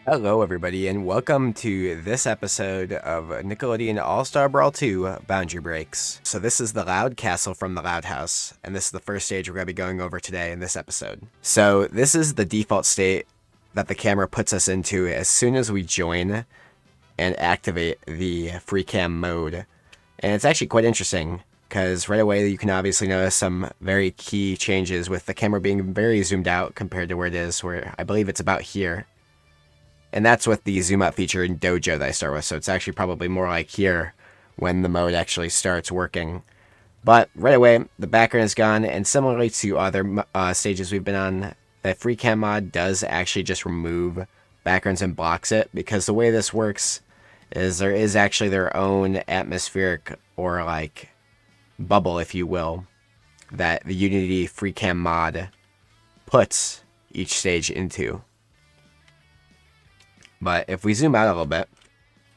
Hello, everybody, and welcome to this episode of Nickelodeon All-Star Brawl 2 Boundary Breaks. So this is the Loud Castle from the Loud House, and this is the first stage we're going to be going over today in this episode. So this is the default state that the camera puts us into as soon as we join and activate the Freecam mode. And it's actually quite interesting, because right away you can obviously notice some very key changes with the camera being very zoomed out compared to where it is, where I believe it's about here. And that's with the zoom out feature in Dojo that I start with, so it's actually probably more like here when the mode actually starts working. But right away, the background is gone, and similarly to other stages we've been on, the Freecam mod does actually just remove backgrounds and blocks it, because the way this works is there is actually their own atmospheric, or like bubble, if you will, that the Unity Freecam mod puts each stage into. But if we zoom out a little bit,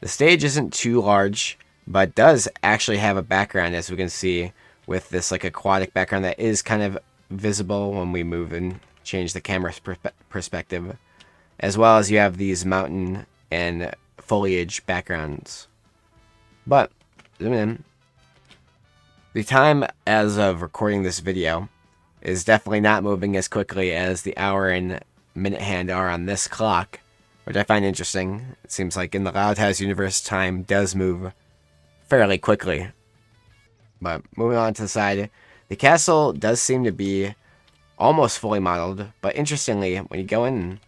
the stage isn't too large, but does actually have a background, as we can see, with this like aquatic background that is kind of visible when we move and change the camera's perspective, as well as you have these mountain and foliage backgrounds. But zoom in. The time as of recording this video is definitely not moving as quickly as the hour and minute hand are on this clock, which I find interesting. It seems like in the Loud House universe, time does move fairly quickly. But moving on to the side, the castle does seem to be almost fully modeled, but interestingly, when you go in,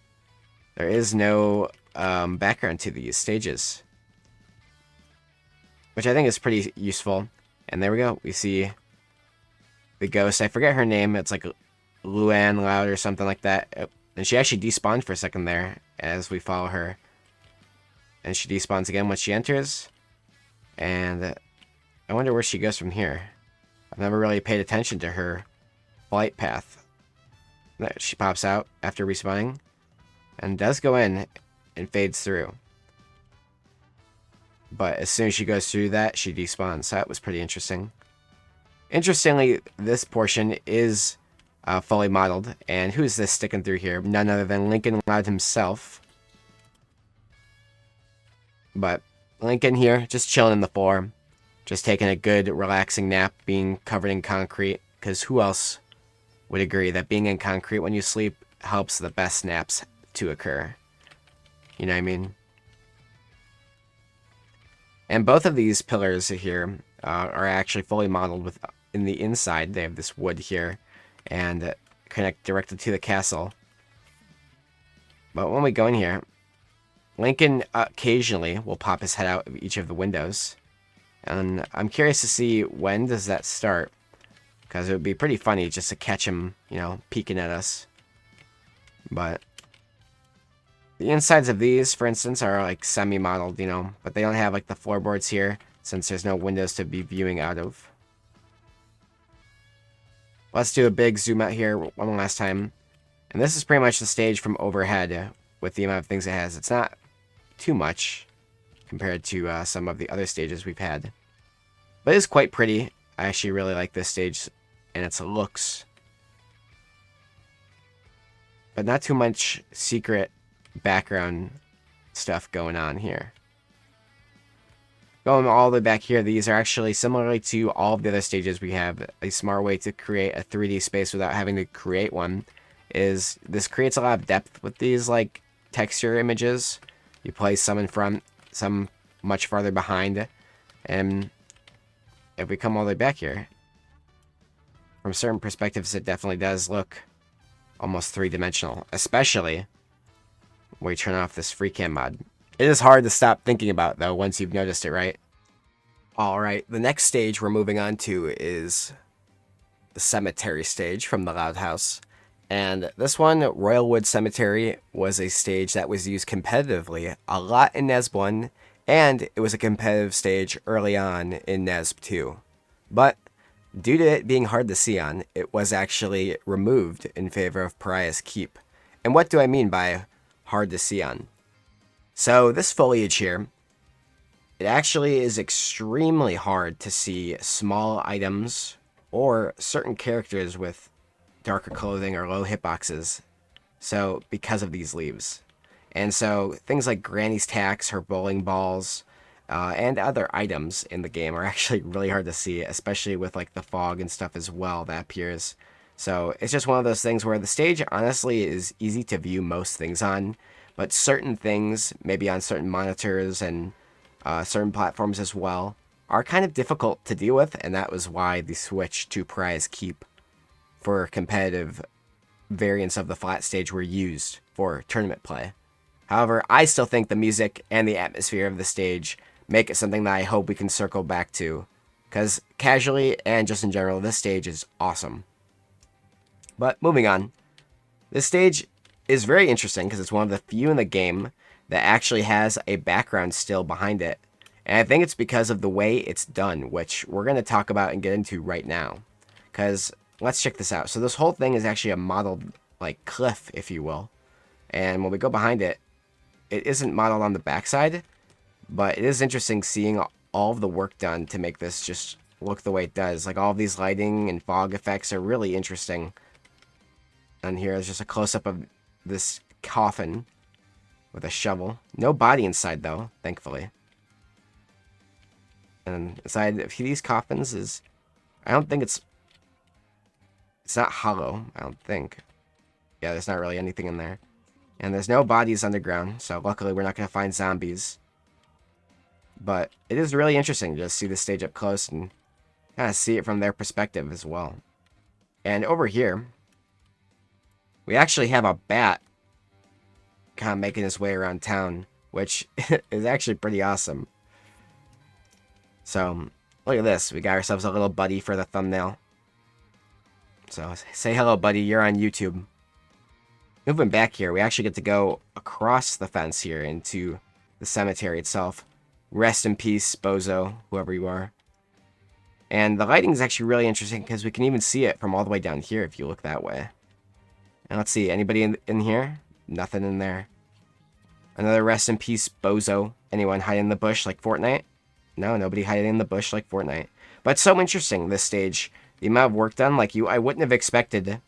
there is no background to these stages, which I think is pretty useful. And there we go, we see the ghost. I forget her name, it's like Luann Loud or something like that. And she actually despawned for a second there as we follow her. And she despawns again when she enters. And I wonder where she goes from here. I've never really paid attention to her flight path. She pops out after respawning and does go in and fades through. But as soon as she goes through that, she despawns. So that was pretty interesting. Interestingly, this portion is fully modeled. And who is this sticking through here? None other than Lincoln Loud himself. But Lincoln here, just chilling in the floor. Just taking a good, relaxing nap, being covered in concrete. Because who else would agree that being in concrete when you sleep helps the best naps to occur? You know what I mean? And both of these pillars here are actually fully modeled with in the inside. They have this wood here and connect directly to the castle. But when we go in here, Lincoln occasionally will pop his head out of each of the windows. And I'm curious to see when does that start, because it would be pretty funny just to catch him, you know, peeking at us. But the insides of these, for instance, are like semi-modeled, you know, but they don't have like the floorboards here since there's no windows to be viewing out of. Let's do a big zoom out here one last time. And this is pretty much the stage from overhead with the amount of things it has. It's not too much compared to some of the other stages we've had. But it is quite pretty. I actually really like this stage and its looks. But not too much secret background stuff going on here. Going all the way back here, these are actually similarly to all of the other stages we have. A smart way to create a 3D space without having to create one is this creates a lot of depth with these like texture images. You place some in front, some much farther behind, and if we come all the way back here, from certain perspectives it definitely does look almost three-dimensional, especially when we turn off this Freecam mod. It is hard to stop thinking about, though, once you've noticed it, right? Alright, the next stage we're moving on to is the Cemetary stage from the Loud House. And this one, Royalwood Cemetery, was a stage that was used competitively a lot in NESB 1, and it was a competitive stage early on in NESB 2. But due to it being hard to see on, it was actually removed in favor of Pariah's Keep. And what do I mean by hard to see on? So this foliage here, it actually is extremely hard to see small items or certain characters with darker clothing or low hitboxes. So because of these leaves. And so things like Granny's tacks, her bowling balls, and other items in the game are actually really hard to see, especially with like the fog and stuff as well that appears. So it's just one of those things where the stage honestly is easy to view most things on, but certain things, maybe on certain monitors and certain platforms as well, are kind of difficult to deal with, and that was why the switch to prize keep for competitive variants of the flat stage were used for tournament play. However, I still think the music and the atmosphere of the stage make it something that I hope we can circle back to, because casually and just in general, this stage is awesome. But moving on, this stage is very interesting because it's one of the few in the game that actually has a background still behind it. And I think it's because of the way it's done, which we're going to talk about and get into right now. Because let's check this out. So this whole thing is actually a modeled like cliff, if you will. And when we go behind it, it isn't modeled on the backside, but it is interesting seeing all of the work done to make this just look the way it does. Like all of these lighting and fog effects are really interesting. And here is just a close-up of this coffin with a shovel. No body inside though, thankfully. And inside of these coffins is, I don't think it's not hollow, I don't think. Yeah, there's not really anything in there. And there's no bodies underground, so luckily we're not going to find zombies. But it is really interesting to just see the stage up close and kind of see it from their perspective as well. And over here, we actually have a bat kind of making his way around town, which is actually pretty awesome. So, look at this. We got ourselves a little buddy for the thumbnail. So, say hello, buddy. You're on YouTube. Moving back here, we actually get to go across the fence here into the cemetery itself. Rest in peace, Bozo, whoever you are. And the lighting is actually really interesting because we can even see it from all the way down here if you look that way. And let's see, anybody in here? Nothing in there. Another rest in peace, Bozo. Anyone hiding in the bush like Fortnite? No, nobody hiding in the bush like Fortnite. But it's so interesting, this stage. The amount of work done, like I wouldn't have expected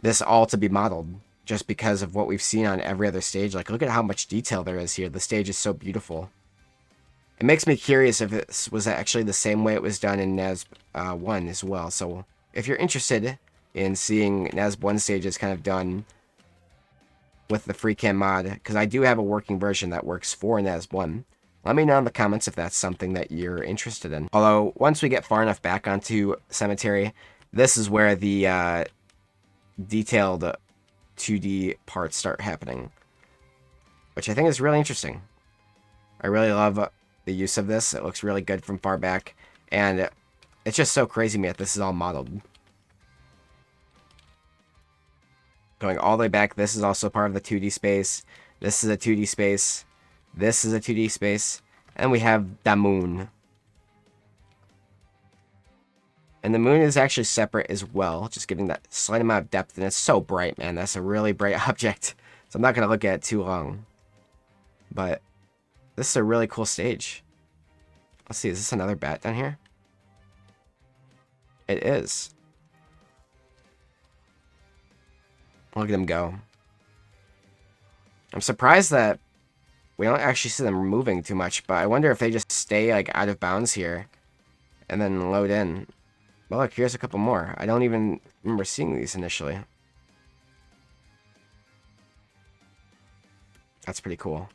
this all to be modeled just because of what we've seen on every other stage. Like, look at how much detail there is here. The stage is so beautiful. It makes me curious if it was actually the same way it was done in NASB 1 as well. So if you're interested in seeing NASB 1 stages kind of done with the Freecam mod, because I do have a working version that works for NASB 1, let me know in the comments if that's something that you're interested in. Although, once we get far enough back onto Cemetary, this is where the detailed 2D parts start happening, which I think is really interesting. I really love the use of this. It looks really good from far back, and it's just so crazy to me that this is all modeled. Going all the way back, this is also part of the 2D space. This is a 2D space. This is a 2D space. And we have the moon. And the moon is actually separate as well, just giving that slight amount of depth. And it's so bright, man. That's a really bright object. So I'm not going to look at it too long. But this is a really cool stage. Let's see, is this another bat down here? It is. Look at him go. I'm surprised that we don't actually see them moving too much, but I wonder if they just stay like out of bounds here and then load in. Well, look, here's a couple more. I don't even remember seeing these initially. That's pretty cool.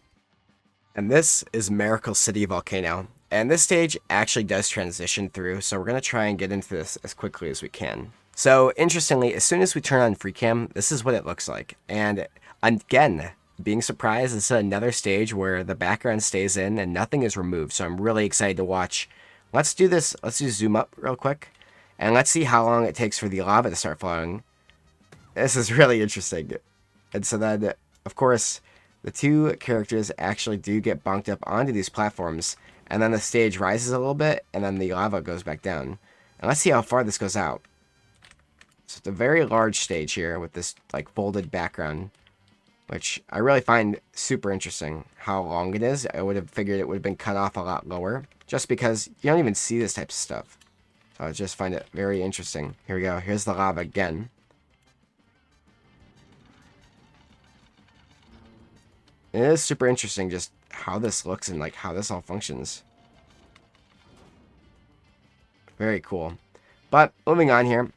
And this is Mericale City Volcano. And this stage actually does transition through, so we're going to try and get into this as quickly as we can. So, interestingly, as soon as we turn on Freecam, this is what it looks like. And again, being surprised, this is another stage where the background stays in and nothing is removed. So I'm really excited to watch. Let's do this. Let's just zoom up real quick. And let's see how long it takes for the lava to start flowing. This is really interesting. And so then, of course, the two characters actually do get bonked up onto these platforms. And then the stage rises a little bit, and then the lava goes back down. And let's see how far this goes out. So it's a very large stage here with this like folded background, which I really find super interesting how long it is. I would have figured it would have been cut off a lot lower, just because you don't even see this type of stuff. So I just find it very interesting. Here we go. Here's the lava again. It is super interesting just how this looks and like how this all functions. Very cool. But moving on here.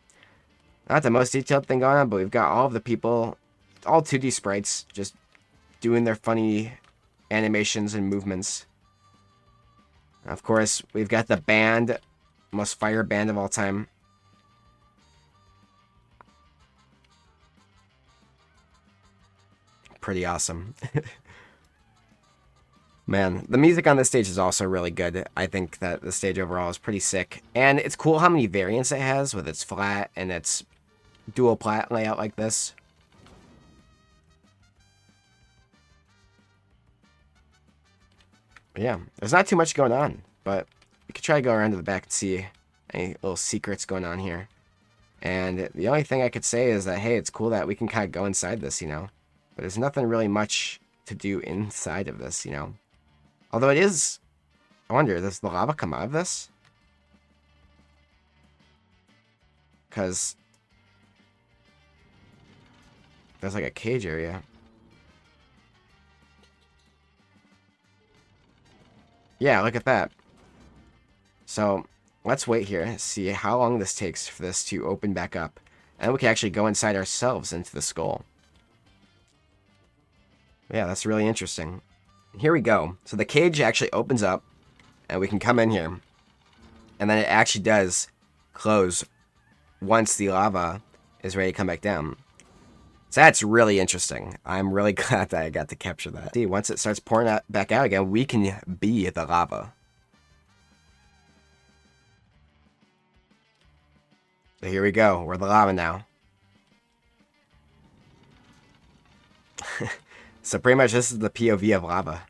Not the most detailed thing going on, but we've got all of the people, all 2D sprites, just doing their funny animations and movements. Of course, we've got the band, most fire band of all time. Pretty awesome. Man, the music on this stage is also really good. I think that the stage overall is pretty sick. And it's cool how many variants it has with its flat and its dual plat layout like this. But yeah, there's not too much going on, but we could try to go around to the back and see any little secrets going on here. And the only thing I could say is that, hey, it's cool that we can kind of go inside this, you know. But there's nothing really much to do inside of this, you know. Although it is... I wonder, does the lava come out of this? Because... there's like a cage area. Yeah, look at that. So, let's wait here, see how long this takes for this to open back up. And we can actually go inside ourselves into the skull. Yeah, that's really interesting. Here we go. So the cage actually opens up, and we can come in here. And then it actually does close once the lava is ready to come back down. So that's really interesting. I'm really glad that I got to capture that. See, once it starts pouring back out again, we can be the lava. So here we go. We're the lava now. So pretty much this is the POV of lava.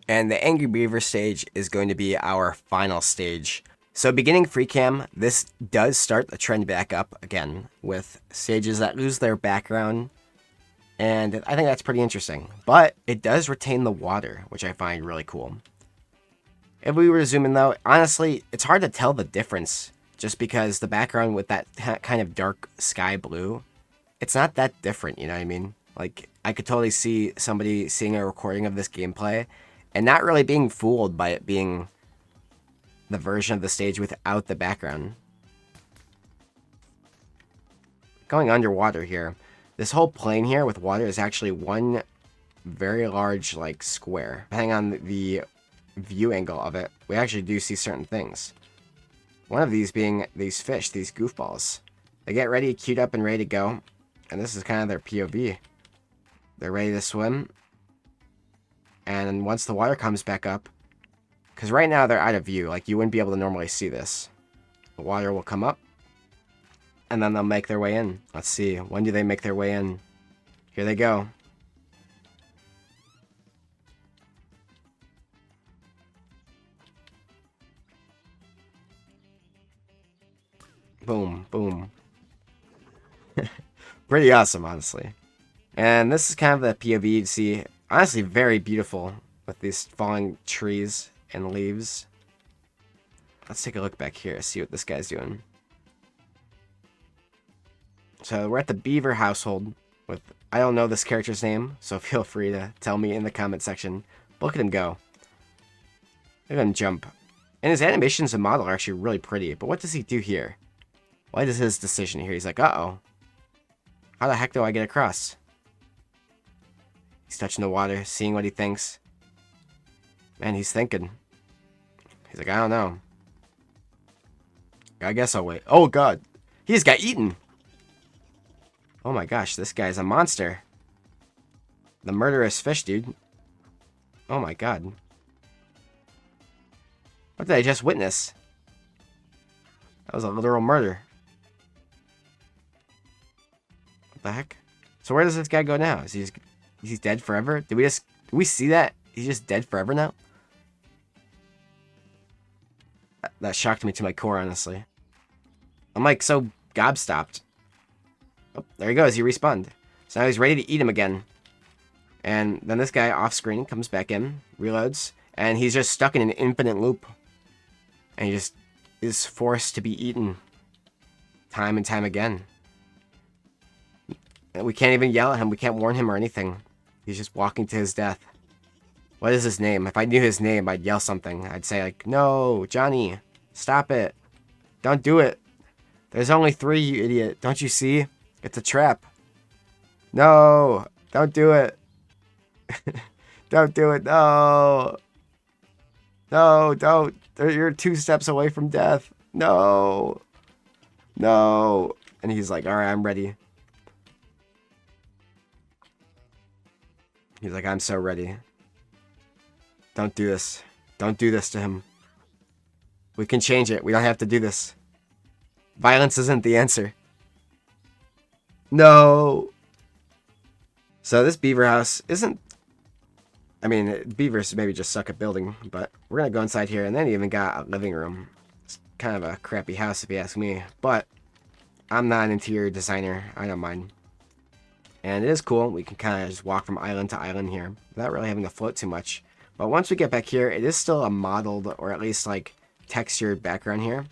And the Angry Beaver stage is going to be our final stage. So beginning Freecam, this does start the trend back up again with stages that lose their background. And I think that's pretty interesting. But it does retain the water, which I find really cool. If we were to zoom in though, honestly, it's hard to tell the difference. Just because the background with that kind of dark sky blue, it's not that different, you know what I mean? Like, I could totally see somebody seeing a recording of this gameplay and not really being fooled by it being the version of the stage without the background. Going underwater here, this whole plane here with water is actually one very large, like, square. Depending on the view angle of it, we actually do see certain things. One of these being these fish, these goofballs. They get ready, queued up, and ready to go. And this is kind of their POV. They're ready to swim. And once the water comes back up, because right now they're out of view, like you wouldn't be able to normally see this. The water will come up, and then they'll make their way in. Let's see, when do they make their way in? Here they go. Boom, boom. Pretty awesome, honestly. And this is kind of the POV you see. Honestly, very beautiful with these falling trees and leaves. Let's take a look back here, see what this guy's doing. So we're at the Beaver household with, I don't know this character's name, so feel free to tell me in the comment section. But look at him go. Look at him jump. And his animations and model are actually really pretty, but what does he do here? What is his decision here? He's like, uh-oh. How the heck do I get across? He's touching the water, seeing what he thinks. Man, he's thinking. He's like, I don't know. I guess I'll wait. Oh, God. He just got eaten. Oh, my gosh. This guy's a monster. The murderous fish, dude. Oh, my God. What did I just witness? That was a literal murder. What the heck? So where does this guy go now? Is he's dead forever? Did we see that? He's just dead forever now? That shocked me to my core, honestly. I'm like so gobstopped. Oh, there he goes. He respawned. So now he's ready to eat him again. And then this guy off screen comes back in, reloads, and he's just stuck in an infinite loop. And he just is forced to be eaten time and time again. And we can't even yell at him. We can't warn him or anything. He's just walking to his death. What is his name? If I knew his name, I'd yell something. I'd say, like, no, Johnny, stop it. Don't do it. There's only 3, you idiot. Don't you see? It's a trap. No, don't do it. Don't do it. No. No, don't. You're 2 steps away from death. No. No. And he's like, all right, I'm ready. He's like, I'm so ready. Don't do this. Don't do this to him. We can change it. We don't have to do this. Violence isn't the answer. No. So this beaver house isn't... I mean, beavers maybe just suck at building, but we're going to go inside here, and then even got a living room. It's kind of a crappy house if you ask me, but I'm not an interior designer. I don't mind. And it is cool. We can kind of just walk from island to island here without really having to float too much. But once we get back here, it is still a modeled, or at least like textured background here.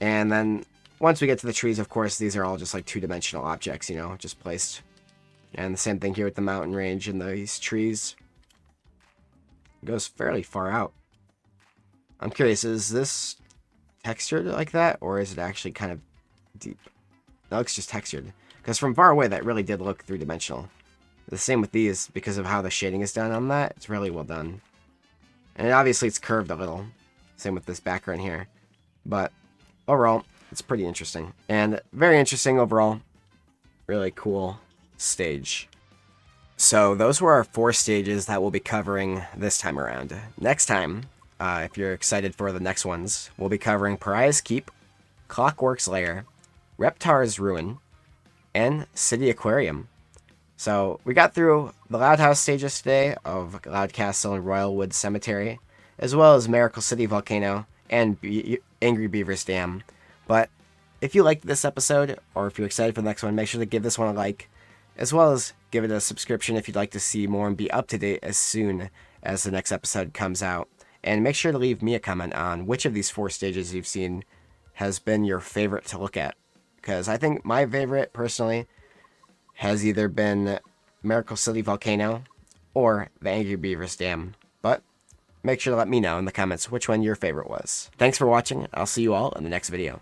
And then once we get to the trees, of course, these are all just like 2-dimensional objects, you know, just placed. And the same thing here with the mountain range and these trees. It goes fairly far out. I'm curious, is this textured like that, or is it actually kind of deep? That looks just textured. Because from far away, that really did look 3-dimensional. The same with these, because of how the shading is done on that, it's really well done. And obviously it's curved a little. Same with this background here. But overall, it's pretty interesting. And very interesting overall. Really cool stage. So those were our 4 stages that we'll be covering this time around. Next time, if you're excited for the next ones, we'll be covering Pariah's Keep, Clockwork's Lair, Reptar's Ruin, and City Aquarium. So we got through the Loud House stages today of Loud Castle and Royalwood Cemetery, as well as Mericale City Volcano and Angry Beavers Dam. But if you liked this episode, or if you're excited for the next one, make sure to give this one a like, as well as give it a subscription if you'd like to see more and be up to date as soon as the next episode comes out. And make sure to leave me a comment on which of these 4 stages you've seen has been your favorite to look at. Because I think my favorite, personally, has either been Mericale City Volcano or the Angry Beavers Dam. But make sure to let me know in the comments which one your favorite was. Thanks for watching. I'll see you all in the next video.